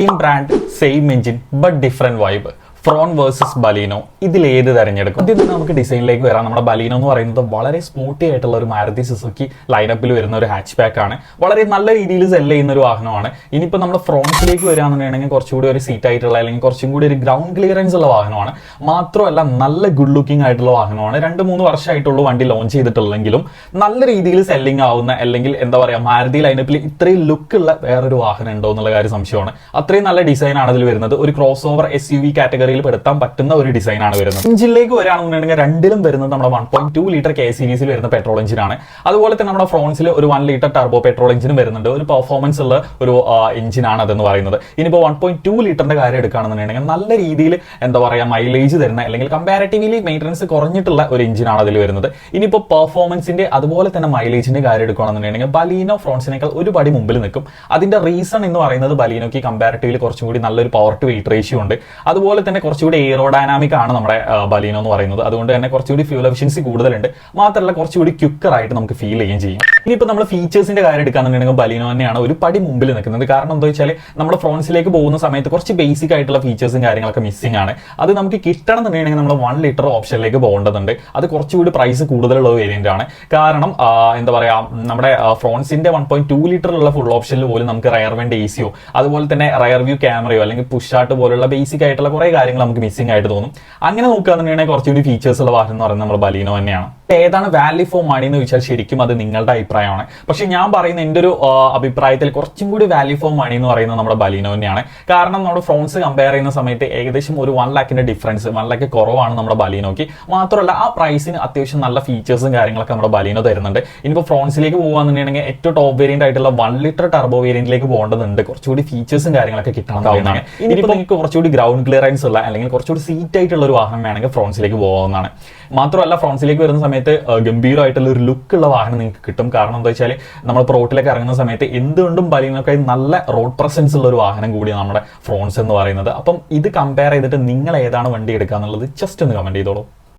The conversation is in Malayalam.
Same brand same engine but different vibe. Fronx versus Baleno, ഇതിൽ ഏത് തിരഞ്ഞെടുക്കും? ആദ്യം തന്നെ നമുക്ക് ഡിസൈനിലേക്ക് വരാം. നമ്മുടെ ബലീനോ എന്ന് പറയുന്നത് വളരെ സ്പോർട്ടി ആയിട്ടുള്ള ഒരു മാരുതി സുസുക്കി ലൈനപ്പിൽ വരുന്ന ഒരു ഹാച്ച് ബാക്ക് ആണ്. വളരെ നല്ല രീതിയിൽ സെല്ല് ചെയ്യുന്ന ഒരു വാഹനമാണ്. ഇനിയിപ്പോൾ നമ്മുടെ ഫ്രോൺസിലേക്ക് വരികയാണെന്നുണ്ടെങ്കിൽ കുറച്ചുകൂടി ഒരു സീറ്റ് ആയിട്ടുള്ള അല്ലെങ്കിൽ കുറച്ചും കൂടി ഒരു ഗ്രൗണ്ട് ക്ലിയറൻസ് ഉള്ള വാഹനമാണ്. മാത്രമല്ല നല്ല ഗുഡ് ലുക്കിംഗ് ആയിട്ടുള്ള വാഹനമാണ്. 2-3 വർഷമായിട്ടുള്ളൂ വണ്ടി ലോഞ്ച് ചെയ്തിട്ടുള്ളെങ്കിലും നല്ല രീതിയിൽ സെല്ലിംഗ് ആവുന്ന, അല്ലെങ്കിൽ എന്താ പറയുക, മാരുതി ലൈനപ്പിൽ ഇത്രയും ലുക്കുള്ള വേറൊരു വാഹനം ഉണ്ടോ എന്നുള്ള കാര്യം സംശയമാണ്. അത്രയും നല്ല ഡിസൈൻ ആണ് അതിൽ വരുന്നത്. ഒരു ക്രോസ് ഓവർ SUV കാറ്റഗറി പെടുത്താൻ പറ്റുന്ന ഒരു ഡിസൈൻ ആണ് വരുന്നത്. എഞ്ചിനിലേക്ക് വരികയാണെന്നുണ്ടെങ്കിൽ രണ്ടിലും വരുന്നത് നമ്മുടെ 1.2 ലിറ്റർ K സീരീസിൽ വരുന്ന പെട്രോൾ എഞ്ചിനാണ്. അതുപോലെ തന്നെ നമ്മുടെ ഫ്രോൺസിൽ ഒരു 1 ലിറ്റർ ടർബോ പെട്രോൾ എഞ്ചിനും വരുന്നുണ്ട്. ഒരു പെർഫോമൻസ് ഉള്ള ഒരു എഞ്ചിനാണ് അതെന്ന് പറയുന്നത്. ഇനിയിപ്പോൾ 1.2 ലിറ്ററിന്റെ കാര്യം എടുക്കുകയാണെന്നുണ്ടെങ്കിൽ നല്ല രീതിയിൽ എന്താ പറയുക മൈലേജ് തരുന്ന, അല്ലെങ്കിൽ കമ്പാരിറ്റീവ്ലി മെയിൻ്റനൻസ് കുറഞ്ഞിട്ടുള്ള ഒരു എഞ്ചിനാണ് അതിൽ വരുന്നത്. ഇനിയിപ്പോൾ പെർഫോമൻസിന്റെ അതുപോലെ തന്നെ മൈലേജിന്റെ കാര്യം എടുക്കുകയാണെന്നുണ്ടെങ്കിൽ ബലീനോ ഫ്രോൺസിനേക്കാൾ ഒരു പടി മുമ്പിൽ നിൽക്കും. അതിന്റെ റീസൺ എന്ന് പറയുന്നത് ബലീനോക്ക് കമ്പാരിറ്റീവ്ലി കുറച്ചും കൂടി നല്ലൊരു പവർ ടു വെയിറ്റ് റേഷ്യോ ഉണ്ട്. അതുപോലെ തന്നെ കുറച്ചുകൂടി എയറോഡൈനാമിക് ആണ് നമ്മുടെ ബലീനോ എന്ന് പറയുന്നത്. അതുകൊണ്ട് തന്നെ കുറച്ചുകൂടി ഫ്യൂൽ എഫിഷ്യൻസി കൂടുതലുണ്ട്. മാത്രമല്ല കുറച്ചുകൂടി ക്വിക്കർ ആയിട്ട് നമുക്ക് ഫീൽ ചെയ്യുകയും ചെയ്യും. ഇനിയിപ്പോൾ നമ്മൾ ഫീച്ചേഴ്സിന്റെ കാര്യം എടുക്കുകയാണെന്നുണ്ടെങ്കിൽ ബലീനോ തന്നെയാണ് ഒരു പടി മുമ്പിൽ നിൽക്കുന്നത്. കാരണം എന്താ വെച്ചാൽ നമ്മുടെ ഫ്രോൺസിലേക്ക് പോകുന്ന സമയത്ത് കുറച്ച് ബേസിക് ആയിട്ടുള്ള ഫീച്ചേഴ്സും കാര്യങ്ങളൊക്കെ മിസ്സിംഗ് ആണ്. അത് നമുക്ക് കിട്ടണം എന്നുണ്ടെങ്കിൽ നമ്മൾ 1 ലിറ്റർ ഓപ്ഷനിലേക്ക് പോകേണ്ടതുണ്ട്. അത് കുറച്ചുകൂടി പ്രൈസ് കൂടുതലുള്ള വേരിയന്റ് ആണ്. കാരണം എന്താ പറയാ, നമ്മുടെ ഫ്രോൺസിന്റെ 1.2 ലിറ്ററിലുള്ള ഫുൾ ഓപ്ഷനിൽ പോലും നമുക്ക് റയർ വെന്റ് AC യോ അതുപോലെ തന്നെ റയർ വ്യൂ ക്യാമറയോ അല്ലെങ്കിൽ പുഷ് ആർട്ട് പോലുള്ള ബേസിക് ആയിട്ടുള്ള കുറെ കാര്യങ്ങൾ നമുക്ക് മിസ്സിംഗ് ആയിട്ട് തോന്നും. അങ്ങനെ നോക്കുകയാണെന്നുണ്ടെങ്കിൽ കുറച്ചുകൂടി ഫീച്ചേഴ്സ് ഉള്ള വാഹനം എന്ന് പറയുന്നത് നമ്മുടെ ബലീനോ തന്നെയാണ്. ഏതാണ് വാല്യൂ ഫോർ മണി എന്ന് ചോദിച്ചാൽ ശരിക്കും അത് നിങ്ങളുടെ അഭിപ്രായമാണ്. പക്ഷെ ഞാൻ പറയുന്ന എൻ്റെ ഒരു അഭിപ്രായത്തിൽ കുറച്ചും കൂടി വാല്യൂ ഫോർ മണി എന്ന് പറയുന്നത് നമ്മുടെ ബലീനോ തന്നെയാണ്. കാരണം നമ്മുടെ ഫ്രോൺസ് കമ്പയർ ചെയ്യുന്ന സമയത്ത് ഏകദേശം ഒരു 1 ലാഖിന്റെ ഡിഫറൻസ്, 1 ലാഖ് കുറവാണ് നമ്മുടെ ബലീനോക്ക്. മാത്രമല്ല ആ പ്രൈസിന് അത്യാവശ്യം നല്ല ഫീച്ചേഴ്സും കാര്യങ്ങളൊക്കെ നമ്മുടെ ബലീനോ തരുന്നുണ്ട്. ഇനിയിപ്പോൾ ഫ്രോൺസിലേക്ക് പോകുകയാണെന്നുണ്ടെങ്കിൽ ഏറ്റവും ടോപ്പ് വേരിയന്റ് ആയിട്ടുള്ള 1 ലിറ്റർ ടർബോ വേരിയന്റിലേക്ക് പോകേണ്ടതുണ്ട്. കുറച്ചുകൂടി ഫീച്ചേഴ്സും കാര്യങ്ങളൊക്കെ കിട്ടണമെന്നാണ്. ഇനിയിപ്പോൾ നിങ്ങൾക്ക് കുറച്ചുകൂടി ഗ്രൗണ്ട് ക്ലിയറൻസ് ഉള്ള അല്ലെങ്കിൽ കുറച്ചുകൂടി സീറ്റ് ആയിട്ടുള്ള ഒരു വാഹനം വേണമെങ്കിൽ ഫ്രോൺസിലേക്ക് പോകാവുന്നതാണ്. മാത്രമല്ല ഫ്രോൺസിലേക്ക് വരുന്ന സമയത്ത് ഗംഭീരമായിട്ടുള്ള ഒരു ലുക്ക് ഉള്ള വാഹനം നിങ്ങൾക്ക് കിട്ടും. കാരണം എന്താ വെച്ചാൽ നമ്മൾ റോട്ടിലേക്ക് ഇറങ്ങുന്ന സമയത്ത് എന്തുകൊണ്ടും ബലീനോക്കായി നല്ല റോഡ് പ്രസൻസ് ഉള്ള ഒരു വാഹനം കൂടിയാണ് നമ്മുടെ ഫ്രോൺസ് എന്ന് പറയുന്നത്. അപ്പം ഇത് കമ്പയർ ചെയ്തിട്ട് നിങ്ങൾ ഏതാണ് വണ്ടി എടുക്കുക എന്നുള്ളത് ജസ്റ്റ് ഒന്ന് കമന്റ് ചെയ്തോളൂ.